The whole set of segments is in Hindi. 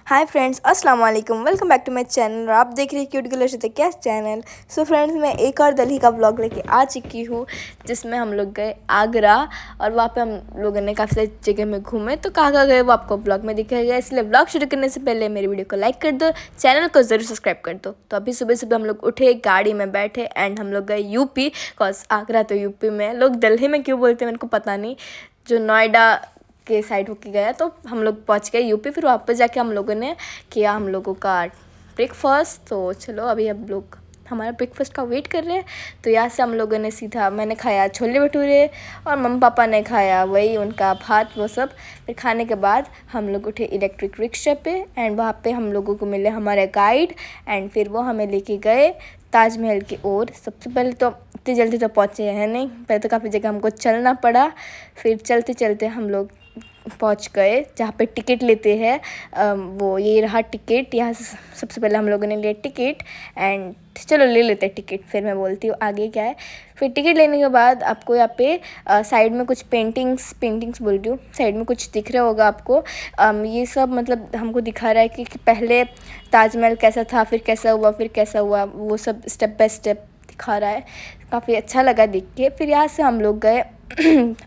हाय फ्रेंड्स, अस्सलाम वालेकुम। Welcome back to my channel. आप देख रहे हैं क्यूट गुलशन क्या चैनल। सो फ्रेंड्स, मैं एक और दिल्ली का व्लॉग लेके आ चुकी हूँ जिसमें हम लोग गए आगरा और वहाँ पे हम लोगों ने काफ़ी सारी जगह में घूमे। तो कहाँ गए वो आपको व्लॉग में दिखाएगा, इसलिए व्लॉग शुरू करने से पहले मेरी वीडियो को लाइक कर दो, चैनल को ज़रूर सब्सक्राइब कर दो। तो अभी सुबह सुबह हम लोग उठे, गाड़ी में बैठे एंड हम लोग गए यूपी। कॉज आगरा तो यूपी में, लोग दिल्ली में क्यों बोलते हैं मेरे को पता नहीं, जो नोएडा के साइड होके गया। तो हम लोग पहुंच गए यूपी। फिर वहाँ पर जाके हम लोगों ने किया हम लोगों का ब्रेकफास्ट। तो चलो अभी हम लोग हमारा ब्रेकफास्ट का वेट कर रहे हैं। तो यहाँ से हम लोगों ने सीधा, मैंने खाया छोले भटूरे और मम्मी पापा ने खाया वही उनका भात वो सब। फिर खाने के बाद हम लोग उठे इलेक्ट्रिक रिक्शा पे एंड वहाँ पे हम लोगों को मिले हमारे गाइड एंड फिर वो हमें लेके गए ताजमहल की ओर। सबसे पहले तो इतनी जल्दी तो पहुँचे हैं नहीं, पहले तो काफ़ी जगह हमको चलना पड़ा। फिर चलते चलते हम लोग पहुंच गए जहाँ पे टिकट लेते हैं। वो ये रहा टिकट। यहाँ से सबसे पहले हम लोगों ने लिया टिकट एंड चलो ले लेते हैं टिकट, फिर मैं बोलती हूँ आगे क्या है। फिर टिकट लेने के बाद आपको यहाँ पे साइड में कुछ पेंटिंग्स बोल रही हूँ, साइड में कुछ दिख रहा होगा आपको। ये सब मतलब हमको दिखा रहा है कि पहले ताजमहल कैसा था, फिर कैसा हुआ, फिर कैसा हुआ, वो सब स्टेप बाय स्टेप दिखा रहा है। काफ़ी अच्छा लगा देख के। फिर यहाँ से हम लोग गए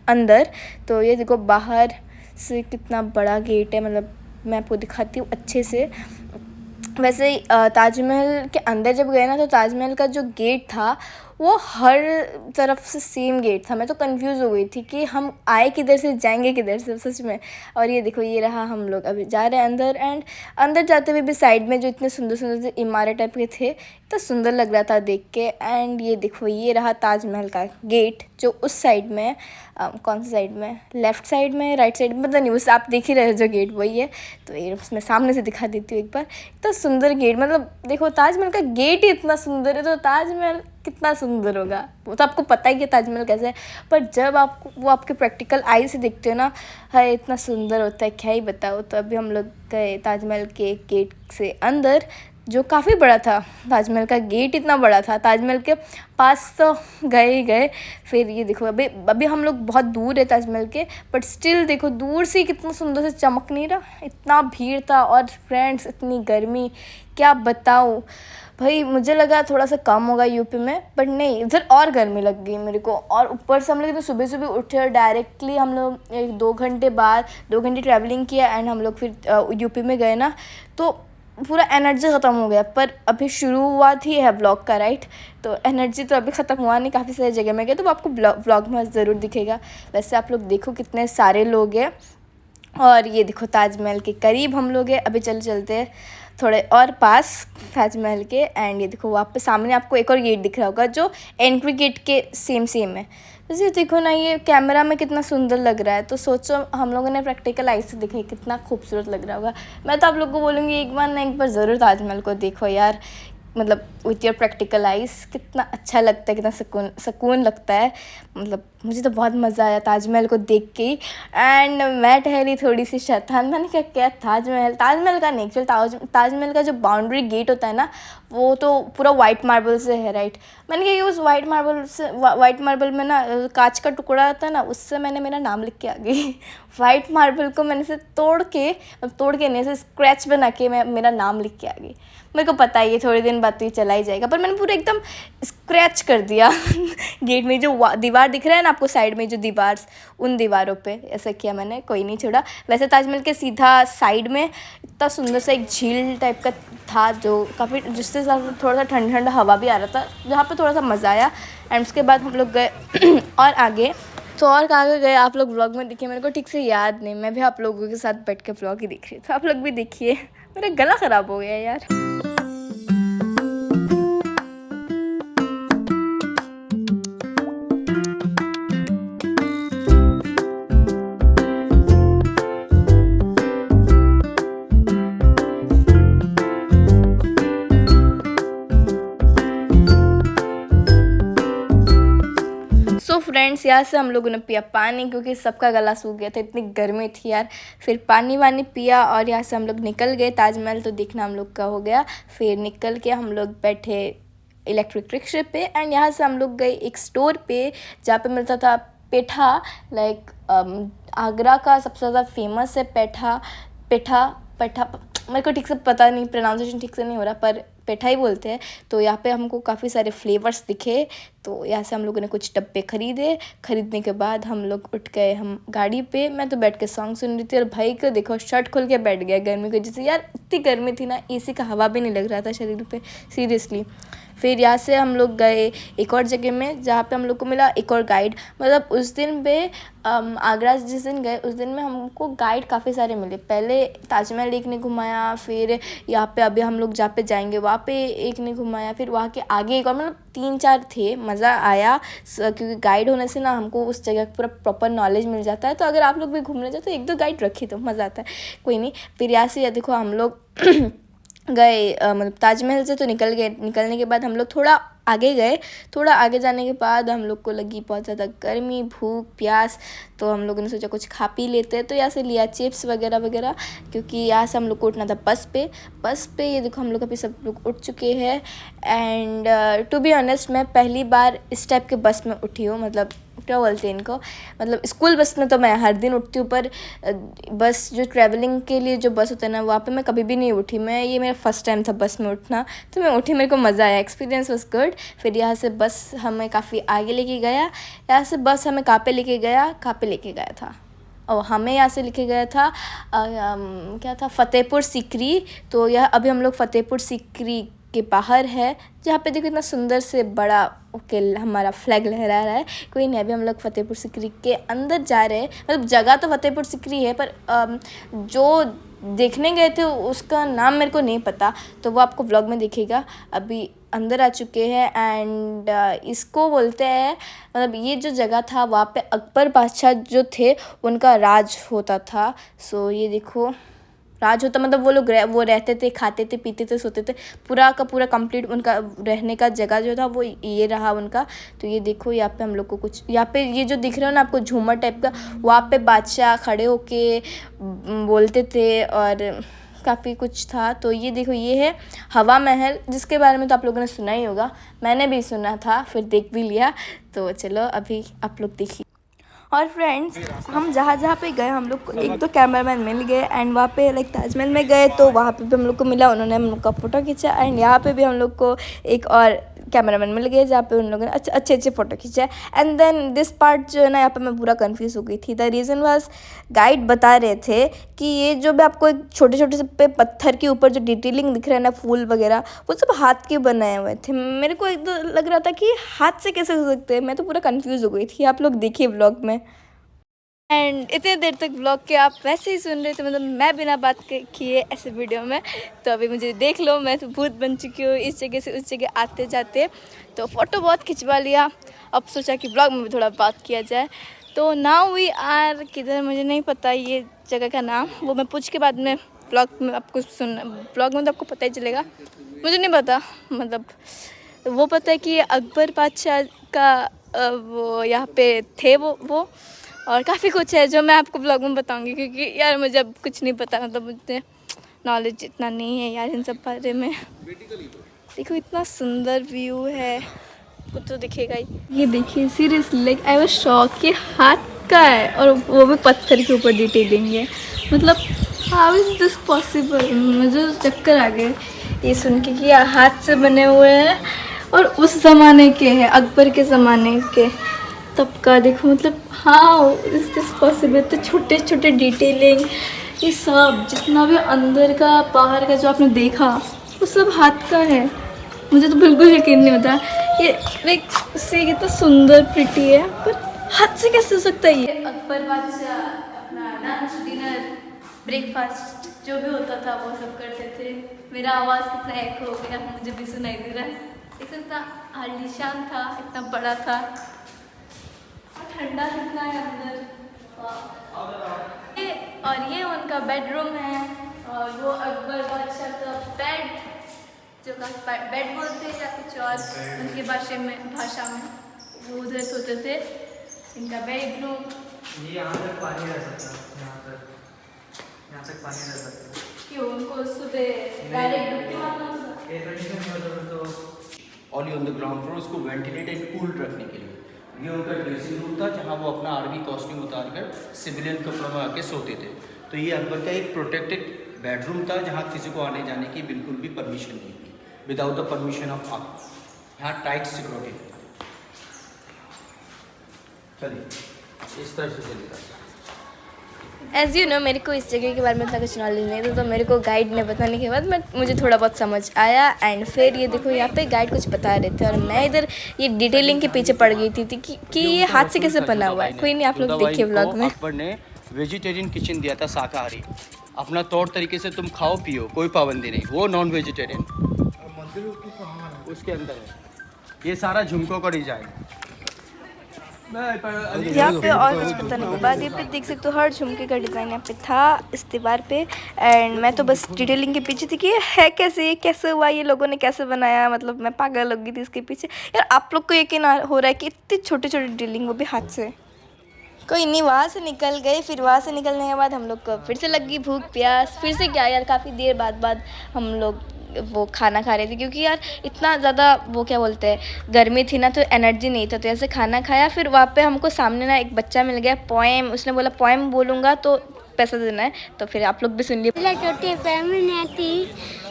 अंदर। तो ये देखो बाहर से कितना बड़ा गेट है, मतलब मैं आपको दिखाती हूँ अच्छे से। वैसे ताजमहल के अंदर जब गए ना, तो ताजमहल का जो गेट था वो हर तरफ से सेम गेट था। मैं तो कंफ्यूज हो गई थी कि हम आए किधर से, जाएंगे किधर से सच में। और ये देखो ये रहा, हम लोग अभी जा रहे हैं अंदर एंड अंदर जाते हुए भी साइड में जो इतने सुंदर सुंदर से इमारत टाइप के थे, इतना सुंदर लग रहा था देख के। एंड ये देखो ये रहा ताजमहल का गेट जो उस साइड में कौन सी साइड में, लेफ़्ट साइड में, राइट साइड में, पता नहीं, उस आप देख ही रहे हो जो गेट वही है। तो ये मैं सामने से दिखा देती हूँ एक बार। इतना सुंदर गेट, मतलब देखो ताजमहल का गेट ही इतना सुंदर है तो ताजमहल कितना सुंदर होगा। वो तो आपको पता ही है ताजमहल कैसा है, पर जब आप वो आपके प्रैक्टिकल आई से देखते हो ना, है इतना सुंदर होता है, क्या ही बताओ। तो अभी हम लोग गए ताजमहल के गेट से अंदर जो काफ़ी बड़ा था। ताजमहल का गेट इतना बड़ा था, ताजमहल के पास तो गए ही गए। फिर ये देखो अभी हम लोग बहुत दूर है ताजमहल के, बट स्टिल देखो दूर से कितना सुंदर से चमक नहीं रहा। इतना भीड़ था और फ्रेंड्स इतनी गर्मी, क्या बताऊँ भाई। मुझे लगा थोड़ा सा कम होगा यूपी में, बट नहीं, इधर और गर्मी लग गई मेरे को। और ऊपर से हम लोग तो सुबह सुबह उठे और डायरेक्टली हम लोग 2 घंटे बाद 2 घंटे ट्रैवलिंग किया एंड हम लोग फिर यूपी में गए ना, तो पूरा एनर्जी ख़त्म हो गया। पर अभी शुरुआत ही है ब्लॉग का, राइट। तो एनर्जी तो अभी ख़त्म हुआ नहीं, काफ़ी सारी जगह में गए तो आपको ब्लॉग में ज़रूर दिखेगा। वैसे आप लोग देखो कितने सारे लोग हैं। और ये देखो ताजमहल के करीब हम लोग हैं। अभी चलते हैं थोड़े और पास ताजमहल के एंड ये देखो वहाँ पे सामने आपको एक और गेट दिख रहा होगा जो एंट्री गेट के सेम है। वैसे देखो ना, ये कैमरा में कितना सुंदर लग रहा है, तो सोचो हम लोगों ने प्रैक्टिकल आई से देखा कितना खूबसूरत लग रहा होगा। मैं तो आप लोग को बोलूँगी एक बार ना, एक बार ज़रूर ताजमहल को देखो यार, मतलब विथ योर प्रैक्टिकल आइज़। कितना अच्छा लगता है, कितना सुकून लगता है। मतलब मुझे तो बहुत मज़ा आया ताजमहल को देख के ही। एंड मैं ठहरी थोड़ी सी शैतान, मैंने क्या ताजमहल का नहीं, एक्चुअल ताजमहल का जो बाउंड्री गेट होता है ना, वो तो पूरा वाइट मार्बल से है, राइट। मैंने क्या उस वाइट मार्बल में ना कांच का टुकड़ा होता है ना, उससे मैंने मेरा नाम लिख के आ गई। वाइट मार्बल को मैंने से तोड़ के नहीं, से स्क्रैच बना के मैं मेरा नाम लिख के आ गई। मेरे को पता है ये थोड़े दिन बाद तो ये चला ही जाएगा, पर मैंने पूरा एकदम स्क्रैच कर दिया गेट में जो दीवार दिख रहा है ना आपको साइड में, जो उन दीवारों पे ऐसा किया मैंने, कोई नहीं छोड़ा। वैसे ताजमहल के सीधा साइड में इतना सुंदर सा एक झील टाइप का था जो काफ़ी, जिससे थोड़ा सा ठंडा हवा भी आ रहा था, जहाँ पे थोड़ा सा मज़ा आया। एंड उसके बाद हम लोग गए और आगे। तो और कहाँ गए आप लोग व्लॉग में देखिए, मेरे को ठीक से याद नहीं, मैं भी आप लोगों के साथ बैठ के व्लॉग ही देख रही थी, तो आप लोग भी देखिए। मेरा गला ख़राब हो गया यार। सो फ्रेंड्स, यहाँ से हम लोगों ने पिया पानी क्योंकि सबका गला सूख गया था, इतनी गर्मी थी यार। फिर पानी वानी पिया और यहाँ से हम लोग निकल गए। ताजमहल तो देखना हम लोग का हो गया। फिर निकल के हम लोग बैठे इलेक्ट्रिक रिक्शे पे एंड यहाँ से हम लोग गए एक स्टोर पे जहाँ पे मिलता था पेठा। लाइक आगरा का सबसे ज़्यादा फेमस है पेठा। मेरे को ठीक से पता नहीं, प्रोनाउंसिएशन ठीक से नहीं हो रहा, पर पेठा ही बोलते हैं। तो यहाँ पे हमको काफ़ी सारे फ्लेवर्स दिखे, तो यहाँ से हम लोगों ने कुछ डब्बे खरीदने के बाद हम लोग उठ गए हम गाड़ी पे। मैं तो बैठ के सॉन्ग सुन रही थी और भाई को देखो शर्ट खोल के बैठ गया गर्मी की वजह से। यार इतनी गर्मी थी ना, एसी का हवा भी नहीं लग रहा था शरीर पे, सीरियसली। फिर यहाँ से हम लोग गए एक और जगह में जहाँ पे हम लोग को मिला एक और गाइड। मतलब उस दिन पे आगरा जिस दिन गए उस दिन में हमको गाइड काफ़ी सारे मिले। पहले ताजमहल एक ने घुमाया, फिर यहाँ पे अभी हम लोग जहाँ पे जाएंगे वहाँ पे एक ने घुमाया, फिर वहाँ के आगे एक और, मतलब 3-4 थे। मज़ा आया क्योंकि गाइड होने से ना हमको उस जगह का पूरा प्रॉपर नॉलेज मिल जाता है। तो अगर आप लोग भी घूमने जाओ तो 1-2 गाइड रखिए तो मज़ा आता है। कोई नहीं, फिर यहाँ से देखो हम लोग गए मतलब ताजमहल से तो निकल गए। निकलने के बाद हम लोग थोड़ा आगे गए। थोड़ा आगे जाने के बाद हम लोग को लगी बहुत ज़्यादा गर्मी, भूख, प्यास। तो हम लोगों ने सोचा कुछ खा पी लेते हैं, तो यहाँ से लिया चिप्स वगैरह वगैरह, क्योंकि यहाँ से हम लोग को उठना था बस पे। ये देखो हम लोग अभी सब लोग उठ चुके हैं। एंड टू बी ऑनेस्ट मैं पहली बार इस टाइप के बस में उठी हूँ। मतलब क्या बोलते हैं इनको, मतलब स्कूल बस में तो मैं हर दिन उठती हूँ, पर बस जो ट्रैवलिंग के लिए जो बस होता है ना वहाँ पे मैं कभी भी नहीं उठी। ये मेरा फर्स्ट टाइम था बस में उठना, तो मैं उठी, मेरे को मज़ा आया, एक्सपीरियंस वाज गुड। फिर यहाँ से बस हमें काफ़ी आगे लेके गया। यहाँ से बस हमें कहाँ पे लेके गया था, और हमें यहाँ से लेके गया था क्या था, फतेहपुर सीकरी। तो यह अभी हम लोग फतेहपुर सीकरी के बाहर है, जहाँ पे देखो इतना सुंदर से बड़ा ओके हमारा फ्लैग लहरा रहा है। कोई नहीं, अभी हम लोग फतेहपुर सीकरी के अंदर जा रहे हैं। मतलब जगह तो फतेहपुर सीकरी है, पर जो देखने गए थे उसका नाम मेरे को नहीं पता, तो वो आपको व्लॉग में दिखेगा। अभी अंदर आ चुके हैं। एंड इसको बोलते हैं, मतलब ये जो जगह था वहाँ पे अकबर बादशाह जो थे उनका राज होता था। सो ये देखो राज होता, मतलब वो लोग वो रहते थे, खाते थे, पीते थे, सोते थे, पूरा का पूरा कंप्लीट उनका रहने का जगह जो था वो ये रहा उनका। तो ये देखो यहाँ पे हम लोग को कुछ, यहाँ पे ये जो दिख रहा है ना आपको झूमर टाइप का, वहाँ पे बादशाह खड़े होके बोलते थे और काफ़ी कुछ था। तो ये देखो ये है हवा महल, जिसके बारे में तो आप लोगों ने सुना ही होगा, मैंने भी सुना था, फिर देख भी लिया। तो चलो अभी आप लोग देखिए। और फ्रेंड्स हम जहाँ पे गए हम लोग को 1-2 कैमरामैन मिल गए। एंड वहाँ पे लाइक ताजमहल में गए तो वहाँ पे भी हम लोग को मिला, उन्होंने हम लोग का फ़ोटो खींचा। एंड यहाँ पे भी हम लोग को एक और कैमरामैन मिल गए जहाँ पे उन लोगों ने अच्छे फ़ोटो खींचा। एंड देन दिस पार्ट जो है ना, यहाँ पे मैं पूरा कंफ्यूज हो गई थी। द रीज़न वाज गाइड बता रहे थे कि ये जो भी आपको एक छोटे से पे पत्थर के ऊपर जो डिटेलिंग दिख रहा है ना, फूल वगैरह, वो सब हाथ के बनाए हुए थे। मेरे को एकदम लग रहा था कि हाथ से कैसे हो सकते हैं, मैं तो पूरा कन्फ्यूज़ हो गई थी। आप लोग देखिए व्लॉग में। एंड इतने देर तक ब्लॉग के आप वैसे ही सुन रहे थे, मतलब मैं बिना बात किए ऐसे वीडियो में। तो अभी मुझे देख लो, मैं तो भूत बन चुकी हूँ इस जगह से उस जगह आते जाते। तो फ़ोटो बहुत खिंचवा लिया, अब सोचा कि ब्लॉग में भी थोड़ा बात किया जाए। तो नाउ वी आर किधर, मुझे नहीं पता ये जगह का नाम, वो मैं पूछ के बाद में ब्लॉग में आपको ब्लॉग में तो आपको पता ही चलेगा। मुझे नहीं पता, मतलब वो पता है कि अकबर बादशाह का वो यहाँ पे थे वो और काफ़ी कुछ है जो मैं आपको ब्लॉग में बताऊंगी, क्योंकि यार मुझे अब कुछ नहीं पता, मतलब मुझे नॉलेज इतना नहीं है यार इन सब बारे में। देखो इतना सुंदर व्यू है, कुछ तो दिखेगा ही। ये देखिए seriously like I was shock कि हाथ का है और वो भी पत्थर के ऊपर डिटेलिंग है। मतलब हाउ इज़ दिस पॉसिबल, मुझे चक्कर आ गए ये सुन के कि हाथ से बने हुए हैं और उस ज़माने के हैं, अकबर के ज़माने के तब का। देखो मतलब हाउ इज़ दिस पॉसिबल, तो छोटे छोटे डिटेलिंग, ये सब जितना भी अंदर का बाहर का जो आपने देखा वो सब हाथ का है। मुझे तो बिल्कुल यकीन नहीं होता ये लाइक से कितना सुंदर प्रिटी है, पर हाथ से कैसे हो सकता है ये। अकबर बादशाह अपना लंच डिनर ब्रेकफास्ट जो भी होता था वो सब करते थे। मेरा आवाज़ कितना एक हो गया, मुझे भी सुनाई दे रहा है। इतना आलीशान था, इतना बड़ा था, ठंडा कितना है अंदर। और ये उनका बेडरूम है, और वो अकबर बादशाह का बेड, जो का बेड बोलते हैं या कुछ और उनके भाषा में वो उधर सोते थे। इनका बेडरूम। ये यहाँ तक पानी रह सकता है, यहाँ तक पानी रह सकता है। क्यों उनको सुबह डायरेक्ट डुबकी मारना होता? एयर कंडीशन मतलब तो all on the ground floor उसको वेंटिलेट एंड कूल रखने के लिए। ये उनका ड्रेसिंग रूम था जहाँ वो अपना आर्मी कॉस्ट्यूम उतार कर सिविलियन कपड़ों में आके सोते थे। तो ये अकबर का एक प्रोटेक्टेड बेडरूम था जहाँ किसी को आने जाने की बिल्कुल भी परमिशन नहीं थी, विदाउट द परमिशन ऑफ आप। यहाँ टाइट सिक्योरिटी। चलिए इस तरह से चलेगा। एज़ यू नो मेरे को इस जगह के बारे में इतना कुछ नॉलेज नहीं था, तो मेरे को गाइड ने बताने के बाद मुझे थोड़ा बहुत समझ आया। एंड फिर ये देखो यहाँ पे गाइड कुछ बता रहे थे और मैं इधर ये डिटेलिंग के पीछे पड़ गई थी कि ये हाथ से कैसे बना हुआ है। कोई नहीं, आप लोग देखिए व्लॉग में। अकबर ने वेजिटेरियन किचन दिया था, शाकाहारी। अपना तौर तरीके से तुम खाओ पियो, कोई पाबंदी नहीं। वो नॉन वेजिटेरियन उसके अंदर है। ये सारा झुमकों का डिजाइन। यहाँ पे और कुछ बताने के बाद ये पे देख सकते हो हर झुमके का डिज़ाइन यहाँ पे था इस दीवार पे। एंड मैं तो बस डिटेलिंग के पीछे थी कि ये है कैसे, कैसे हुआ, ये लोगों ने कैसे बनाया। मतलब मैं पागल हो गई थी इसके पीछे। यार आप लोग को यकीन हो रहा है कि इतनी छोटे छोटे डिटेलिंग, वो भी हाथ से। कोई नहीं, वहाँ से निकल गए। फिर वहाँ से निकलने के बाद हम लोग को फिर से लगी भूख प्यास। फिर से क्या यार, काफ़ी देर बाद हम लोग वो खाना खा रहे थे, क्योंकि यार इतना ज़्यादा वो क्या बोलते हैं गर्मी थी ना, तो एनर्जी नहीं था, तो ऐसे खाना खाया। फिर वहाँ पे हमको सामने ना एक बच्चा मिल गया, पोएम। उसने बोला पोएम बोलूँगा तो पैसा देना है, तो फिर आप लोग भी सुन लिए।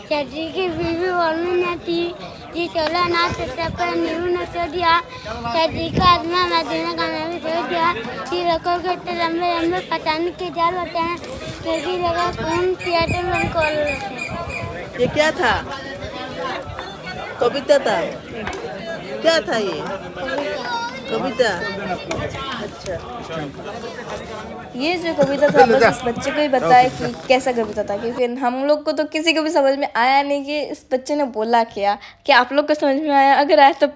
छोटी के बीवी जी चला ना सकता पर नींबू न सो दिया का आत्मा मदीना का मैं भी सो दिया कि रखो के तो लंबे लंबे पटाने के जाल होते हैं, फिर लगा कौन थिएटर में कॉल होते हैं। ये क्या था? कविता था? क्या था ये? कविता? अच्छा। ये जो कविता था बस उस बच्चे को ही बताया कि कैसा कविता था, क्योंकि हम लोग को तो किसी को भी समझ में आया नहीं कि इस बच्चे ने बोला क्या आप लोग को समझ में आया? अगर आया तो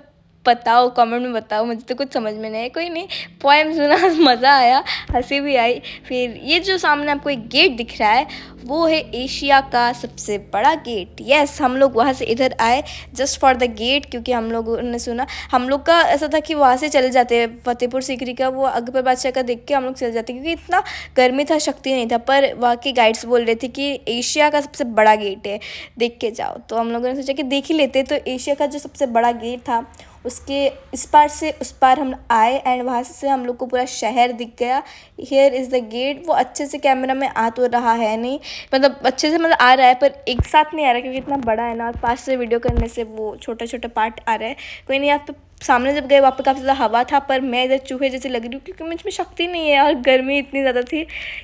बताओ, कमेंट में बताओ। मुझे तो कुछ समझ में नहीं है। कोई नहीं, पोएम सुना, मज़ा आया, हंसी भी आई। फिर ये जो सामने आपको एक गेट दिख रहा है, वो है एशिया का सबसे बड़ा गेट। यस, हम लोग वहाँ से इधर आए जस्ट फॉर द गेट, क्योंकि हम लोगों ने सुना, हम लोग का ऐसा था कि वहाँ से चले जाते हैं फतेहपुर सीकरी का, वो अकबर बादशाह का देख के हम लोग चले जाते, क्योंकि इतना गर्मी था, शक्ति नहीं था। पर वहाँ के गाइड्स बोल रहे थे कि एशिया का सबसे बड़ा गेट है, देख के जाओ। तो हम लोगों ने सोचा कि देख ही लेते। तो एशिया का जो सबसे बड़ा गेट था, उसके इस पार से उस पार हम आए। एंड वहाँ से हम लोग को पूरा शहर दिख गया। Here is the gate. वो अच्छे से कैमरा में आ तो रहा है नहीं, मतलब अच्छे से मतलब आ रहा है, पर एक साथ नहीं आ रहा, क्योंकि इतना बड़ा है ना, और पास से वीडियो करने से वो छोटा छोटा पार्ट आ रहा है। कोई नहीं, आप तो सामने जब गए वहाँ पे काफ़ी ज़्यादा हवा था, पर मैं इधर चूहे जैसे लग रही हूँ, क्योंकि मुझ में शक्ति नहीं है और गर्मी इतनी ज़्यादा थी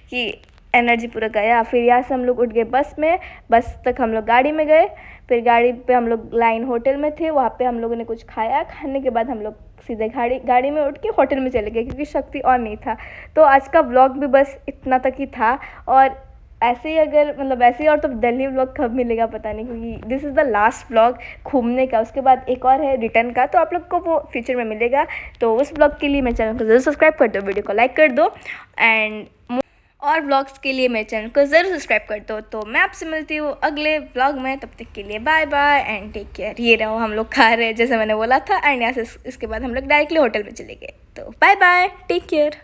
कि एनर्जी पूरा गया। फिर यहाँ से हम लोग उठ गए बस में। बस तक हम लोग गाड़ी में गए। फिर गाड़ी पे हम लोग लाइन होटल में थे, वहाँ पे हम लोगों ने कुछ खाया। खाने के बाद हम लोग सीधे गाड़ी में उठ के होटल में चले गए, क्योंकि शक्ति और नहीं था। तो आज का व्लॉग भी बस इतना तक ही था। और ऐसे ही अगर मतलब ऐसे ही और तो दिल्ली व्लॉग कब मिलेगा पता नहीं, क्योंकि this is the last vlog घूमने का। उसके बाद एक और है रिटर्न का, तो आप लोग को वो फ्यूचर में मिलेगा। तो उस व्लॉग के लिए मेरे चैनल को ज़रूर सब्सक्राइब कर दो, वीडियो को लाइक कर दो, एंड और व्लॉग्स के लिए मेरे चैनल को ज़रूर सब्सक्राइब कर दो। तो मैं आपसे मिलती हूँ अगले व्लॉग में, तब तक के लिए bye bye and take care. ये रहो, हम लोग खा रहे हैं जैसे मैंने बोला था। एंड यहाँ से इसके बाद हम लोग डायरेक्टली होटल में चले गए। तो बाय बाय, टेक केयर।